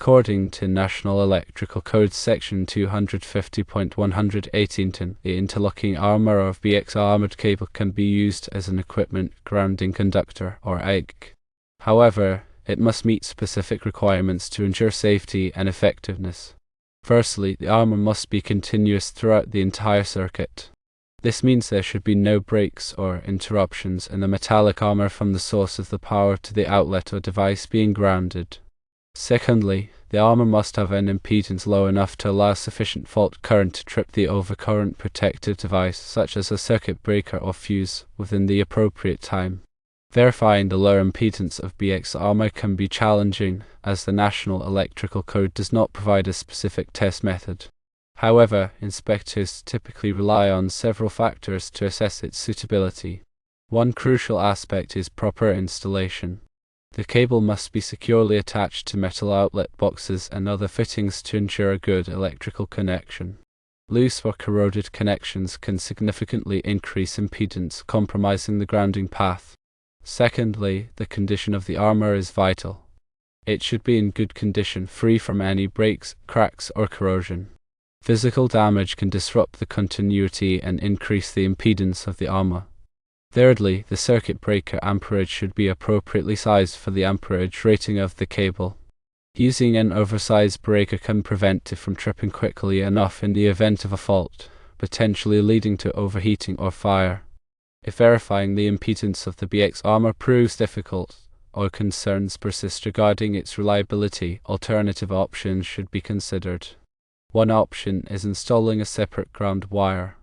According to National Electrical Code Section 250.118, the interlocking armor of BX armored cable can be used as an equipment grounding conductor, or EG. However, it must meet specific requirements to ensure safety and effectiveness. Firstly, the armor must be continuous throughout the entire circuit. This means there should be no breaks or interruptions in the metallic armor from the source of the power to the outlet or device being grounded. Secondly, the armor must have an impedance low enough to allow sufficient fault current to trip the overcurrent protective device, such as a circuit breaker or fuse, within the appropriate time. Verifying the low impedance of BX armor can be challenging, as the National Electrical Code does not provide a specific test method. However, inspectors typically rely on several factors to assess its suitability. One crucial aspect is proper installation. The cable must be securely attached to metal outlet boxes and other fittings to ensure a good electrical connection. Loose or corroded connections can significantly increase impedance, compromising the grounding path. Secondly, the condition of the armor is vital. It should be in good condition, free from any breaks, cracks, or corrosion. Physical damage can disrupt the continuity and increase the impedance of the armor. Thirdly, the circuit breaker amperage should be appropriately sized for the amperage rating of the cable. Using an oversized breaker can prevent it from tripping quickly enough in the event of a fault, potentially leading to overheating or fire. If verifying the impedance of the BX armor proves difficult, or concerns persist regarding its reliability, alternative options should be considered. One option is installing a separate ground wire.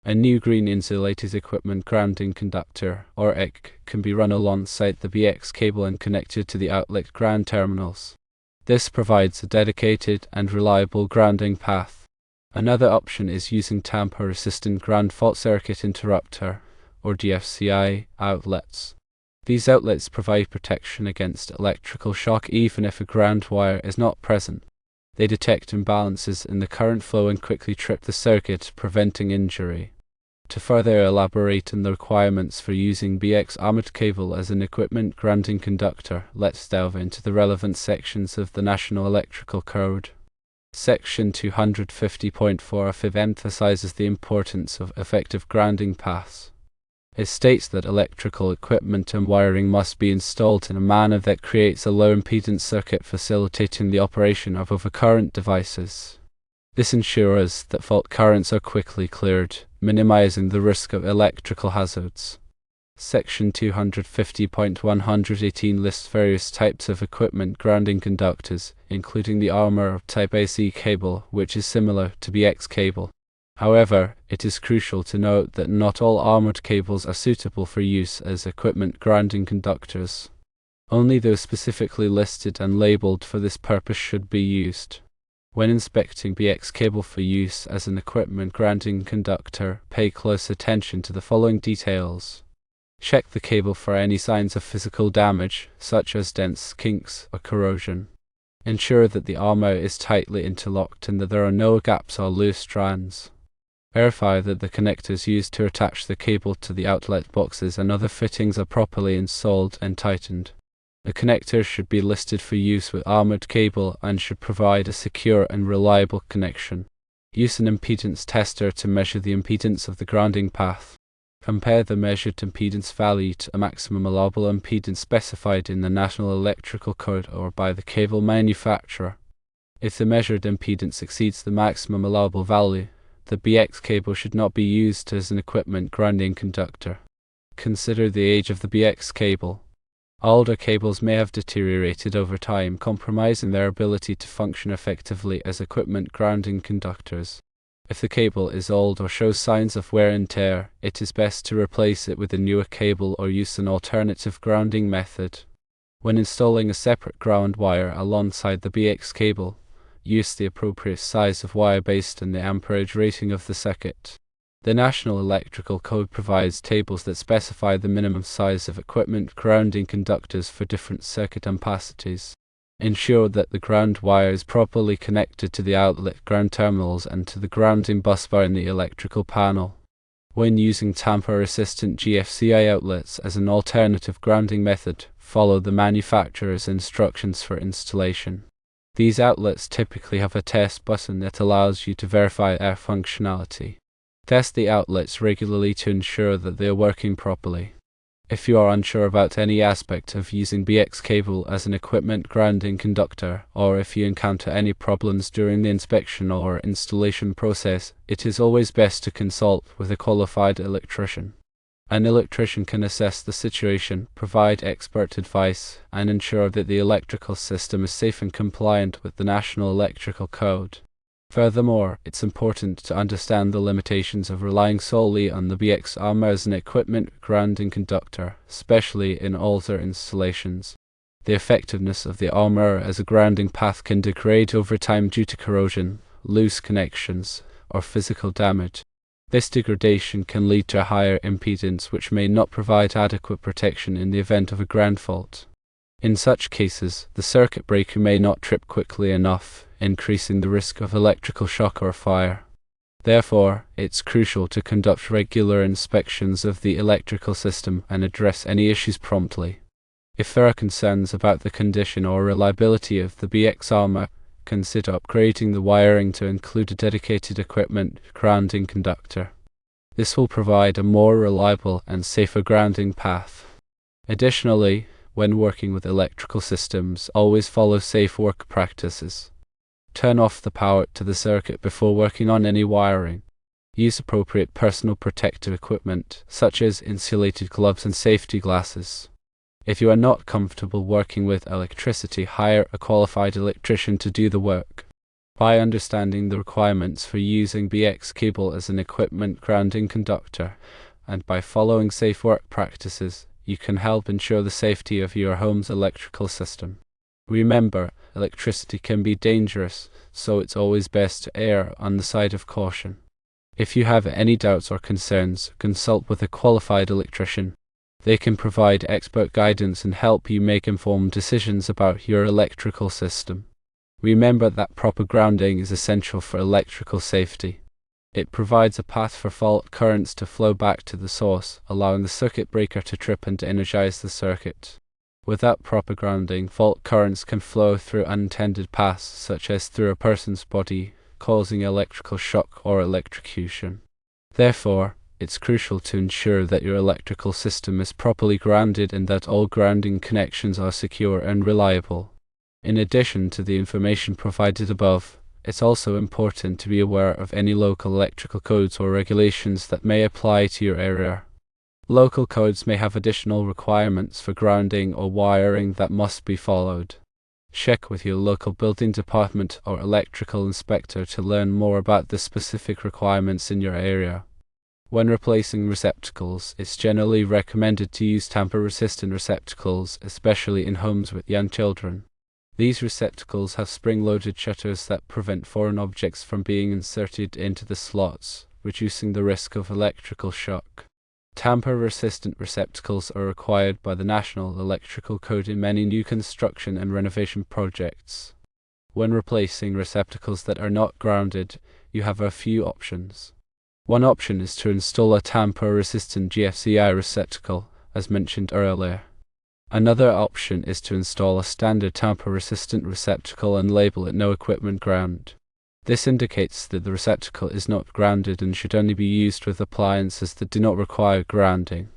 A new green insulated equipment grounding conductor, or EG, can be run alongside the BX cable and connected to the outlet ground terminals. This provides a dedicated and reliable grounding path. Another option is using tamper-resistant ground fault circuit interrupter, or GFCI, outlets. These outlets provide protection against electrical shock even if a ground wire is not present. They detect imbalances in the current flow and quickly trip the circuit, preventing injury. To further elaborate on the requirements for using BX armored cable as an equipment grounding conductor, let's delve into the relevant sections of the National Electrical Code. Section 250.4 emphasizes the importance of effective grounding paths. It states that electrical equipment and wiring must be installed in a manner that creates a low impedance circuit, facilitating the operation of overcurrent devices. This ensures that fault currents are quickly cleared, minimizing the risk of electrical hazards. Section 250.118 lists various types of equipment grounding conductors, including the armor of type AC cable, which is similar to BX cable. However, it is crucial to note that not all armored cables are suitable for use as equipment grounding conductors. Only those specifically listed and labeled for this purpose should be used. When inspecting BX cable for use as an equipment grounding conductor, pay close attention to the following details. Check the cable for any signs of physical damage, such as dents, kinks, or corrosion. Ensure that the armor is tightly interlocked and that there are no gaps or loose strands. Verify that the connectors used to attach the cable to the outlet boxes and other fittings are properly installed and tightened. The connectors should be listed for use with armored cable and should provide a secure and reliable connection. Use an impedance tester to measure the impedance of the grounding path. Compare the measured impedance value to a maximum allowable impedance specified in the National Electrical Code or by the cable manufacturer. If the measured impedance exceeds the maximum allowable value, the BX cable should not be used as an equipment grounding conductor. Consider the age of the BX cable. Older cables may have deteriorated over time, compromising their ability to function effectively as equipment grounding conductors. If the cable is old or shows signs of wear and tear, it is best to replace it with a newer cable or use an alternative grounding method. When installing a separate ground wire alongside the BX cable, use the appropriate size of wire based on the amperage rating of the circuit. The National Electrical Code provides tables that specify the minimum size of equipment grounding conductors for different circuit ampacities. Ensure that the ground wire is properly connected to the outlet ground terminals and to the grounding busbar in the electrical panel. When using tamper-resistant GFCI outlets as an alternative grounding method, follow the manufacturer's instructions for installation. These outlets typically have a test button that allows you to verify their functionality. Test the outlets regularly to ensure that they are working properly. If you are unsure about any aspect of using BX cable as an equipment grounding conductor, or if you encounter any problems during the inspection or installation process, it is always best to consult with a qualified electrician. An electrician can assess the situation, provide expert advice, and ensure that the electrical system is safe and compliant with the National Electrical Code. Furthermore, it's important to understand the limitations of relying solely on the BX armor as an equipment grounding conductor, especially in older installations. The effectiveness of the armor as a grounding path can degrade over time due to corrosion, loose connections, or physical damage. This degradation can lead to a higher impedance, which may not provide adequate protection in the event of a ground fault. In such cases, the circuit breaker may not trip quickly enough, increasing the risk of electrical shock or fire. Therefore, it's crucial to conduct regular inspections of the electrical system and address any issues promptly. If there are concerns about the condition or reliability of the BX armor, consider upgrading the wiring to include a dedicated equipment grounding conductor. This will provide a more reliable and safer grounding path. Additionally, when working with electrical systems, always follow safe work practices. Turn off the power to the circuit before working on any wiring. Use appropriate personal protective equipment, such as insulated gloves and safety glasses. If you are not comfortable working with electricity, hire a qualified electrician to do the work. By understanding the requirements for using BX cable as an equipment grounding conductor, and by following safe work practices, you can help ensure the safety of your home's electrical system. Remember, electricity can be dangerous, so it's always best to err on the side of caution. If you have any doubts or concerns, consult with a qualified electrician. They can provide expert guidance and help you make informed decisions about your electrical system. Remember that proper grounding is essential for electrical safety. It provides a path for fault currents to flow back to the source, allowing the circuit breaker to trip and to energize the circuit. Without proper grounding, fault currents can flow through unintended paths, such as through a person's body, causing electrical shock or electrocution. Therefore, it's crucial to ensure that your electrical system is properly grounded and that all grounding connections are secure and reliable. In addition to the information provided above, it's also important to be aware of any local electrical codes or regulations that may apply to your area. Local codes may have additional requirements for grounding or wiring that must be followed. Check with your local building department or electrical inspector to learn more about the specific requirements in your area. When replacing receptacles, it's generally recommended to use tamper-resistant receptacles, especially in homes with young children. These receptacles have spring-loaded shutters that prevent foreign objects from being inserted into the slots, reducing the risk of electrical shock. Tamper-resistant receptacles are required by the National Electrical Code in many new construction and renovation projects. When replacing receptacles that are not grounded, you have a few options. One option is to install a tamper-resistant GFCI receptacle, as mentioned earlier. Another option is to install a standard tamper-resistant receptacle and label it no equipment ground. This indicates that the receptacle is not grounded and should only be used with appliances that do not require grounding.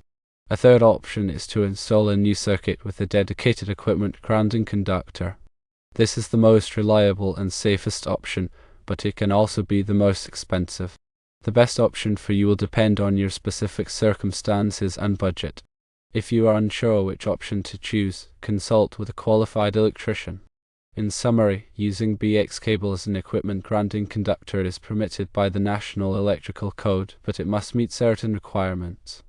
A third option is to install a new circuit with a dedicated equipment grounding conductor. This is the most reliable and safest option, but it can also be the most expensive. The best option for you will depend on your specific circumstances and budget. If you are unsure which option to choose, consult with a qualified electrician. In summary, using BX cable as an equipment grounding conductor is permitted by the National Electrical Code, but it must meet certain requirements.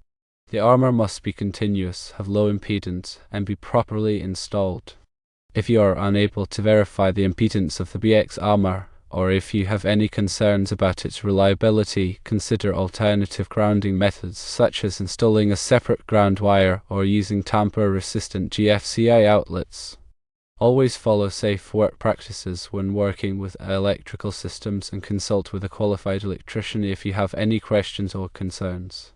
The armor must be continuous, have low impedance, and be properly installed. If you are unable to verify the impedance of the BX armor, or if you have any concerns about its reliability, consider alternative grounding methods such as installing a separate ground wire or using tamper-resistant GFCI outlets. Always follow safe work practices when working with electrical systems and consult with a qualified electrician if you have any questions or concerns.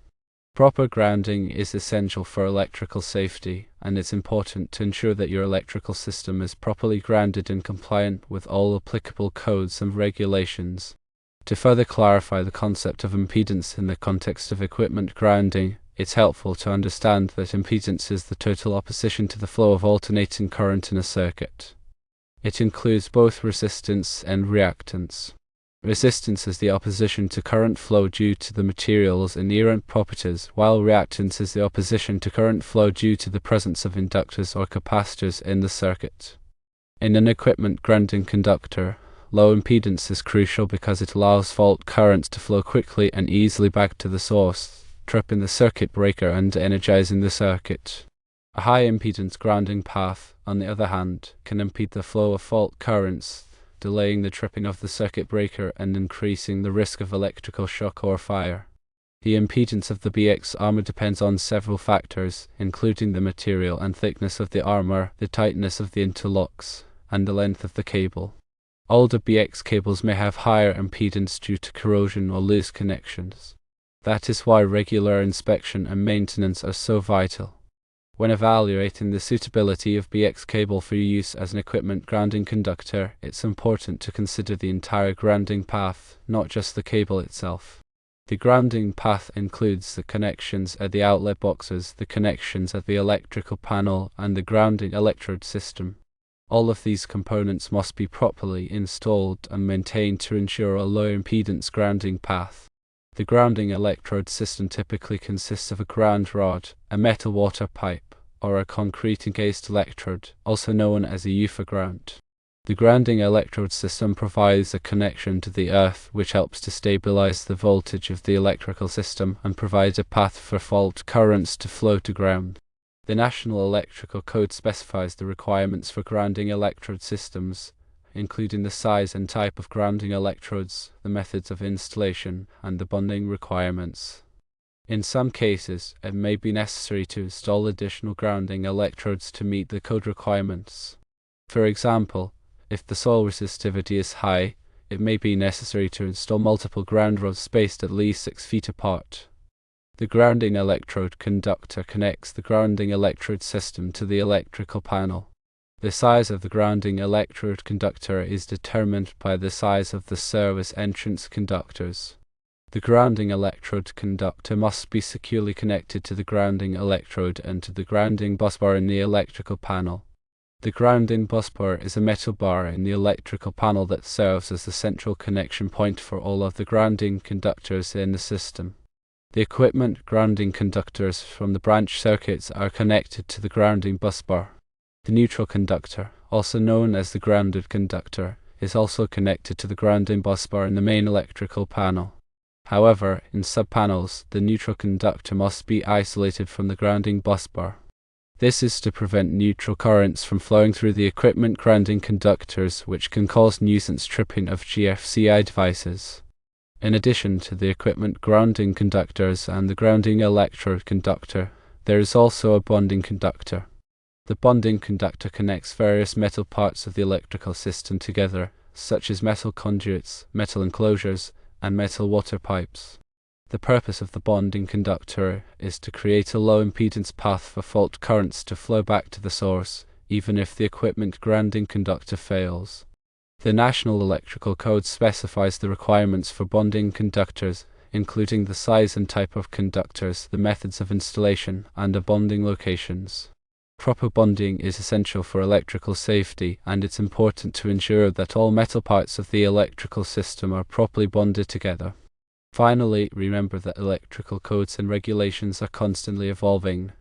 Proper grounding is essential for electrical safety, and it's important to ensure that your electrical system is properly grounded and compliant with all applicable codes and regulations. To further clarify the concept of impedance in the context of equipment grounding, it's helpful to understand that impedance is the total opposition to the flow of alternating current in a circuit. It includes both resistance and reactance. Resistance is the opposition to current flow due to the material's inherent properties, while reactance is the opposition to current flow due to the presence of inductors or capacitors in the circuit. In an equipment grounding conductor, low impedance is crucial because it allows fault currents to flow quickly and easily back to the source, tripping the circuit breaker and energizing the circuit. A high impedance grounding path, on the other hand, can impede the flow of fault currents, delaying the tripping of the circuit breaker and increasing the risk of electrical shock or fire. The impedance of the BX armor depends on several factors, including the material and thickness of the armor, the tightness of the interlocks, and the length of the cable. Older BX cables may have higher impedance due to corrosion or loose connections. That is why regular inspection and maintenance are so vital. When evaluating the suitability of BX cable for use as an equipment grounding conductor, it's important to consider the entire grounding path, not just the cable itself. The grounding path includes the connections at the outlet boxes, the connections at the electrical panel, and the grounding electrode system. All of these components must be properly installed and maintained to ensure a low impedance grounding path. The grounding electrode system typically consists of a ground rod, a metal water pipe, or a concrete encased electrode, also known as a UFA ground. The grounding electrode system provides a connection to the earth which helps to stabilize the voltage of the electrical system and provides a path for fault currents to flow to ground. The National Electrical Code specifies the requirements for grounding electrode systems, including the size and type of grounding electrodes, the methods of installation, and the bonding requirements. In some cases, it may be necessary to install additional grounding electrodes to meet the code requirements. For example, if the soil resistivity is high, it may be necessary to install multiple ground rods spaced at least 6 feet apart. The grounding electrode conductor connects the grounding electrode system to the electrical panel. The size of the grounding electrode conductor is determined by the size of the service entrance conductors. The grounding electrode conductor must be securely connected to the grounding electrode and to the grounding busbar in the electrical panel. The grounding busbar is a metal bar in the electrical panel that serves as the central connection point for all of the grounding conductors in the system. The equipment grounding conductors from the branch circuits are connected to the grounding busbar. The neutral conductor, also known as the grounded conductor, is also connected to the grounding busbar in the main electrical panel. However, in subpanels, the neutral conductor must be isolated from the grounding busbar. This is to prevent neutral currents from flowing through the equipment grounding conductors, which can cause nuisance tripping of GFCI devices. In addition to the equipment grounding conductors and the grounding electrode conductor, there is also a bonding conductor. The bonding conductor connects various metal parts of the electrical system together, such as metal conduits, metal enclosures, and metal water pipes. The purpose of the bonding conductor is to create a low impedance path for fault currents to flow back to the source, even if the equipment grounding conductor fails. The National Electrical Code specifies the requirements for bonding conductors, including the size and type of conductors, the methods of installation, and the bonding locations. Proper bonding is essential for electrical safety, and it's important to ensure that all metal parts of the electrical system are properly bonded together. Finally, remember that electrical codes and regulations are constantly evolving,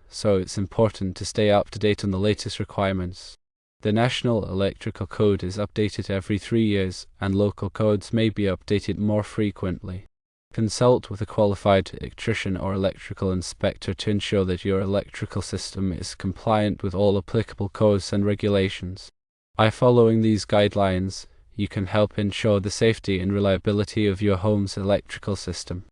so it's important to stay up to date on the latest requirements. The National Electrical Code is updated every 3 years, and local codes may be updated more frequently. Consult with a qualified electrician or electrical inspector to ensure that your electrical system is compliant with all applicable codes and regulations. By following these guidelines, you can help ensure the safety and reliability of your home's electrical system.